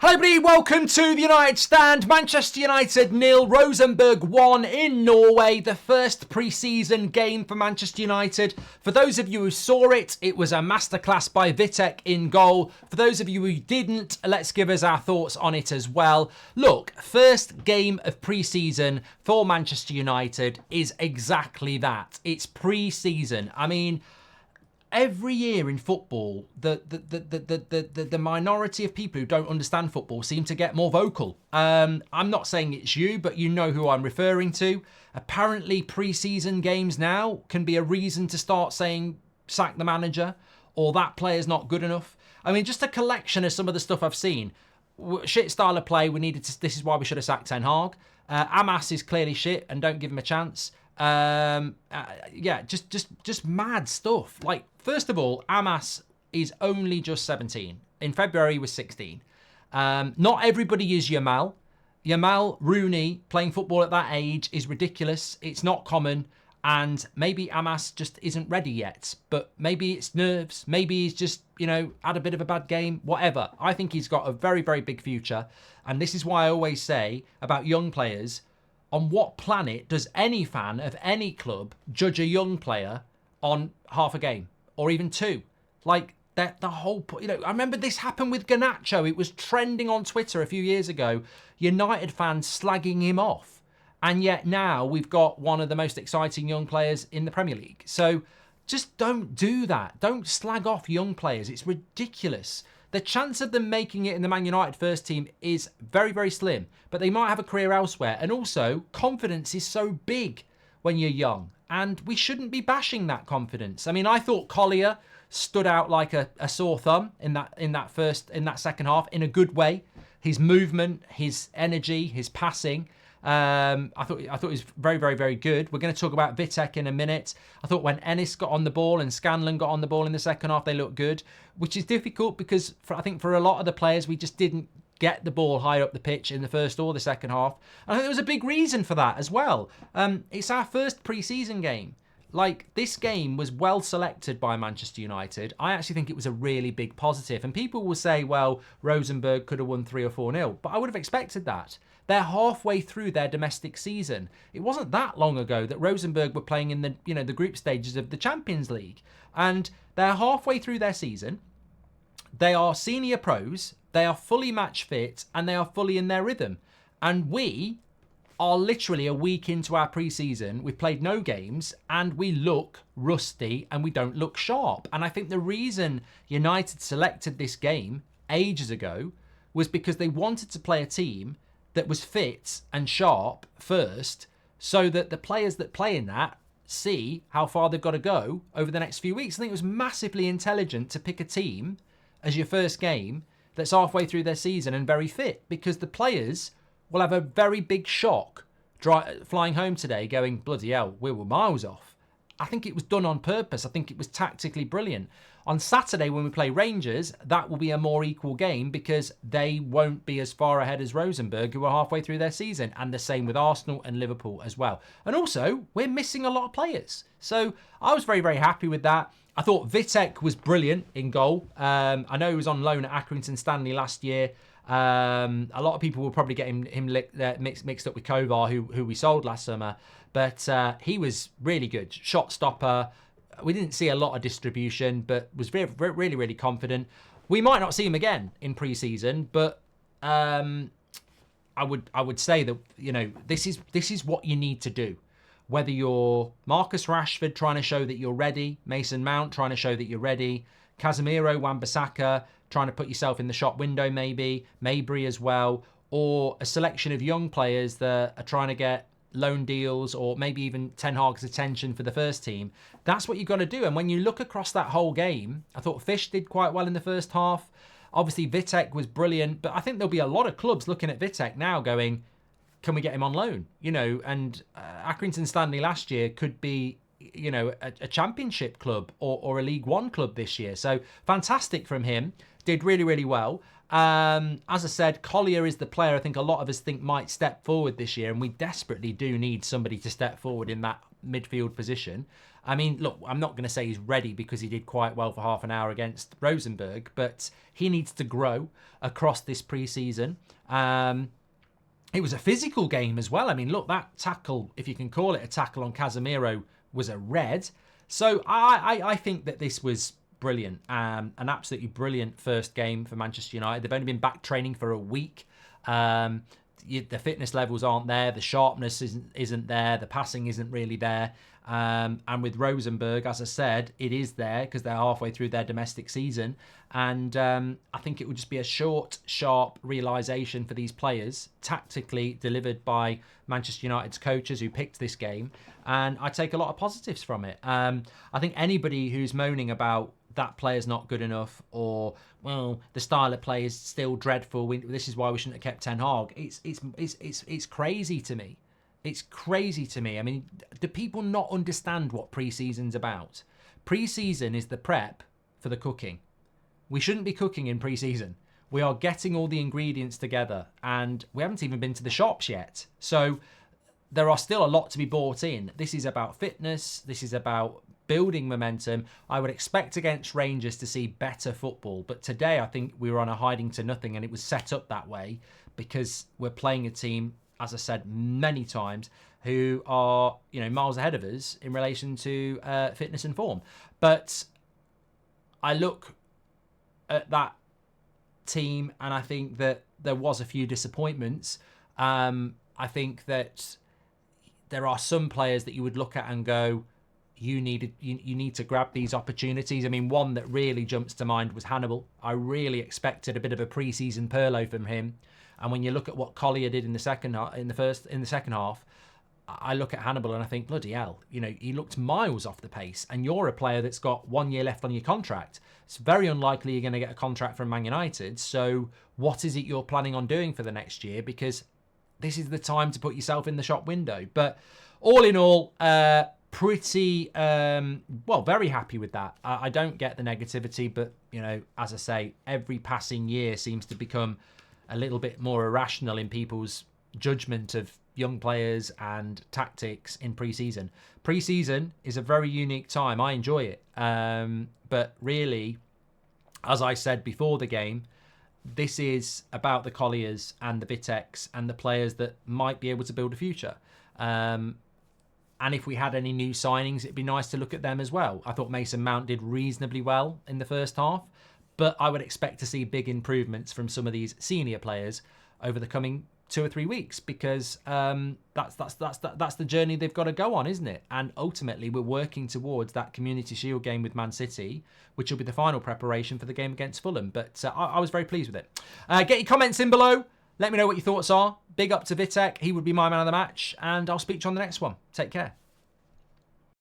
Hello everybody, welcome to the United Stand. Manchester United 0, Rosenberg 1 in Norway. The first pre-season game for Manchester United. For those of you who saw it, it was a masterclass by VITEK in goal. For those of you who didn't, let's give us our thoughts on it as well. Look, first game of pre-season for Manchester United is exactly that. It's pre-season. I mean, every year in football, the minority of people who don't understand football seem to get more vocal. I'm not saying it's you, but you know who I'm referring to. Apparently, pre-season games now can be a reason to start saying, sack the manager, or that player's not good enough. I mean, just a collection of some of the stuff I've seen. Shit style of play, this is why we should have sacked Ten Hag. Amas is clearly shit, and don't give him a chance. Just mad stuff. Like, first of all, Amas is only just 17. In February, he was 16. Not everybody is Yamal. Yamal, Rooney, playing football at that age is ridiculous. It's not common. And maybe Amas just isn't ready yet. But maybe it's nerves. Maybe he's just, had a bit of a bad game. Whatever. I think he's got a very, very big future. And this is why I always say about young players, on what planet does any fan of any club judge a young player on half a game or even two? Like, that the whole, I remember this happened with Garnacho. It was trending on Twitter a few years ago. United fans slagging him off. And yet now we've got one of the most exciting young players in the Premier League. So just don't do that. Don't slag off young players. It's ridiculous. The chance of them making it in the Man United first team is very, very slim. But they might have a career elsewhere. And also, confidence is so big when you're young. And we shouldn't be bashing that confidence. I mean, I thought Collier stood out like a sore thumb in that second half in a good way. His movement, his energy, his passing. I thought it was very, very, very good. We're going to talk about VITEK in a minute. I thought when Ennis got on the ball and Scanlon got on the ball in the second half, they looked good, which is difficult because I think for a lot of the players, we just didn't get the ball higher up the pitch in the first or the second half. And I think there was a big reason for that as well. It's our first pre-season game. Like, this game was well selected by Manchester United. I actually think it was a really big positive. And people will say, well, Rosenberg could have won 3 or 4-0. But I would have expected that. They're halfway through their domestic season. It wasn't that long ago that Rosenberg were playing in the group stages of the Champions League. And they're halfway through their season. They are senior pros. They are fully match fit. And they are fully in their rhythm. And we are literally a week into our pre-season. We've played no games and we look rusty and we don't look sharp. And I think the reason United selected this game ages ago was because they wanted to play a team that was fit and sharp first, so that the players that play in that see how far they've got to go over the next few weeks. I think it was massively intelligent to pick a team as your first game that's halfway through their season and very fit, because the players will have a very big shock flying home today going, bloody hell, we were miles off. I think it was done on purpose. I think it was tactically brilliant. On Saturday, when we play Rangers, that will be a more equal game because they won't be as far ahead as Rosenberg, who are halfway through their season. And the same with Arsenal and Liverpool as well. And also, we're missing a lot of players. So I was very, very happy with that. I thought VITEK was brilliant in goal. I know he was on loan at Accrington Stanley last year. A lot of people will probably get him mixed up with Kovar, who we sold last summer. But he was really good. Shot stopper. We didn't see a lot of distribution, but was really, really confident. We might not see him again in pre-season, but I would say that this is what you need to do. Whether you're Marcus Rashford trying to show that you're ready, Mason Mount trying to show that you're ready, Casemiro, Wan-Bissaka trying to put yourself in the shop window maybe, Mabry as well, or a selection of young players that are trying to get loan deals or maybe even Ten Hag's attention for the first team. That's what you've got to do. And when you look across that whole game, I thought Fish did quite well in the first half. Obviously, VITEK was brilliant, but I think there'll be a lot of clubs looking at VITEK now going, can we get him on loan? And Accrington Stanley last year could be, a championship club or a League One club this year. So fantastic from him. Did really, really well. As I said, Collier is the player I think a lot of us think might step forward this year, and we desperately do need somebody to step forward in that midfield position. I mean, look, I'm not going to say he's ready because he did quite well for half an hour against Rosenberg, but he needs to grow across this pre-season. It was a physical game as well. I mean, look, that tackle, if you can call it a tackle on Casemiro, was a red. So I think that this was brilliant. An absolutely brilliant first game for Manchester United. They've only been back training for a week. The fitness levels aren't there. The sharpness isn't there. The passing isn't really there. And with Rosenberg, as I said, it is there because they're halfway through their domestic season. And I think it would just be a short, sharp realisation for these players, tactically delivered by Manchester United's coaches who picked this game. And I take a lot of positives from it. I think anybody who's moaning about that player's not good enough, or well, the style of play is still dreadful, this is why we shouldn't have kept Ten Hag. It's crazy to me. It's crazy to me. I mean, do people not understand what pre-season's about? Pre-season is the prep for the cooking. We shouldn't be cooking in pre-season. We are getting all the ingredients together, and we haven't even been to the shops yet. So there are still a lot to be bought in. This is about fitness. This is about building momentum. I would expect against Rangers to see better football, but today I think we were on a hiding to nothing, and it was set up that way because we're playing a team, as I said many times, who are, you know, miles ahead of us in relation to fitness and form. But I look at that team and I think that there was a few disappointments. I think that there are some players that you would look at and go, you need to grab these opportunities. I mean, one that really jumps to mind was Hannibal. I really expected a bit of a pre-season Pirlo from him, and when you look at what Collier did in the second half, I look at Hannibal and I think, bloody hell, you know, he looked miles off the pace. And you're a player that's got 1 year left on your contract. It's very unlikely you're going to get a contract from Man United. So what is it you're planning on doing for the next year? Because this is the time to put yourself in the shop window. But all in all, pretty, very happy with that. I don't get the negativity, but, you know, as I say, every passing year seems to become a little bit more irrational in people's judgment of young players and tactics in pre-season. Pre-season is a very unique time. I enjoy it. But really, as I said before the game, this is about the Colliers and the VITEKs and the players that might be able to build a future. And if we had any new signings, it'd be nice to look at them as well. I thought Mason Mount did reasonably well in the first half, but I would expect to see big improvements from some of these senior players over the coming 2 or 3 weeks, because that's the journey they've got to go on, isn't it? And ultimately, we're working towards that Community Shield game with Man City, which will be the final preparation for the game against Fulham. But I was very pleased with it. Get your comments in below. Let me know what your thoughts are. Big up to VITEK. He would be my man of the match. And I'll speak to you on the next one. Take care.